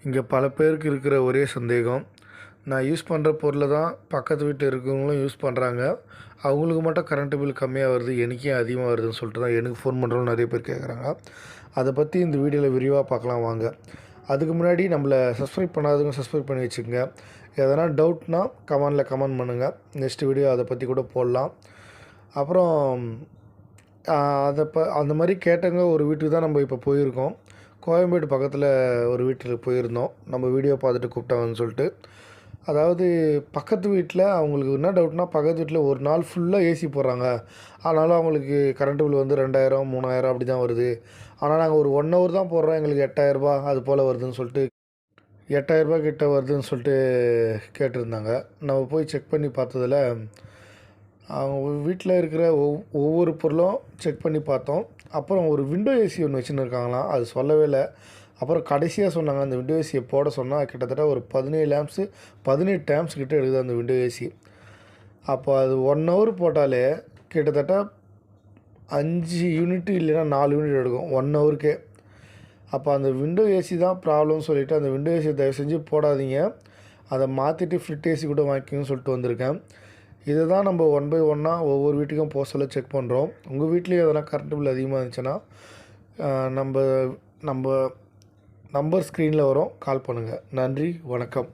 இங்கே பல பேருக்கு இருக்கிற ஒரே சந்தேகம், நான் யூஸ் பண்ணுற பொருளை தான் பக்கத்து வீட்டில் இருக்கிறவங்களும் யூஸ் பண்ணுறாங்க. அவங்களுக்கு மட்டும் கரண்ட் பில் கம்மியாக வருது, எனக்கு ஏன் அதிகமாக வருதுன்னு சொல்லிட்டு தான் எனக்கு ஃபோன் பண்ணுறவங்க நிறைய பேர் கேட்குறாங்க. அதை பற்றி இந்த வீடியோவில் விரிவாக பார்க்கலாம் வாங்க. அதுக்கு முன்னாடி நம்மளை சப்ஸ்கிரைப் பண்ணாதவங்க சப்ஸ்கிரைப் பண்ணி வச்சுக்கோங்க. எதனா டவுட்னா கமெண்ட் பண்ணுங்கள். நெக்ஸ்ட் வீடியோ அதை பற்றி கூட போடலாம். அப்புறம் அந்த மாதிரி கேட்டவங்க ஒரு வீட்டுக்கு தான் நம்ம இப்போ போயிருக்கோம். கோயம்பேடு பக்கத்தில் ஒரு வீட்டுக்கு போயிருந்தோம். நம்ம வீடியோ பார்த்துட்டு கூப்பிட்டாங்கன்னு சொல்லிட்டு. அதாவது பக்கத்து வீட்டில் அவங்களுக்கு என்ன டவுட்னா, பக்கத்து வீட்டில் ஒரு நாள் ஃபுல்லாக ஏசி போடுறாங்க. அதனால் அவங்களுக்கு கரண்ட் பில் வந்து 2000 3000 அப்படி தான் வருது. ஆனால் நாங்கள் ஒரு 1 ஹவர் தான் போடுறோம், எங்களுக்கு 8000 அது போல் வருதுன்னு சொல்லிட்டு 8000 கிட்ட வருதுன்னு சொல்லிட்டு கேட்டிருந்தாங்க. நம்ம போய் செக் பண்ணி பார்த்ததில் அவங்க வீட்டில் இருக்கிற ஒவ்வொரு பொருளும் செக் பண்ணி பார்த்தோம். அப்புறம் ஒரு விண்டோ ஏசி ஒன்று வச்சுன்னு இருக்காங்களாம், அது சொல்லவே இல்லை. அப்புறம் கடைசியாக சொன்னாங்க, அந்த விண்டோ ஏசியை போட சொன்னால் கிட்டத்தட்ட ஒரு 18 ஆம்ப்ஸ் கிட்டே எடுக்குது அந்த விண்டோ ஏசி. அப்போ அது 1 ஹவர் போட்டாலே கிட்டத்தட்ட 5 யூனிட் இல்லைன்னா 4 யூனிட் எடுக்கும் 1 ஹவருக்கே. அப்போ அந்த விண்டோ ஏசி தான் ப்ராப்ளம்னு சொல்லிவிட்டு அந்த விண்டோ ஏசியை தயவு செஞ்சு போடாதீங்க, அதை மாற்றிட்டு ஃப்ளிட் ஏசி கூட வாங்கிக்கணும்னு சொல்லிட்டு வந்திருக்கேன். இதை தான் நம்ம 1 பை 1 ஒவ்வொரு வீட்டுக்கும் போக சொல்ல செக் பண்ணுறோம். உங்கள் வீட்லேயும் எதனா கரண்ட் பில் அதிகமாக இருந்துச்சுன்னா நம்ம நம்பர் ஸ்க்ரீனில் வரும், கால் பண்ணுங்கள். நன்றி, வணக்கம்.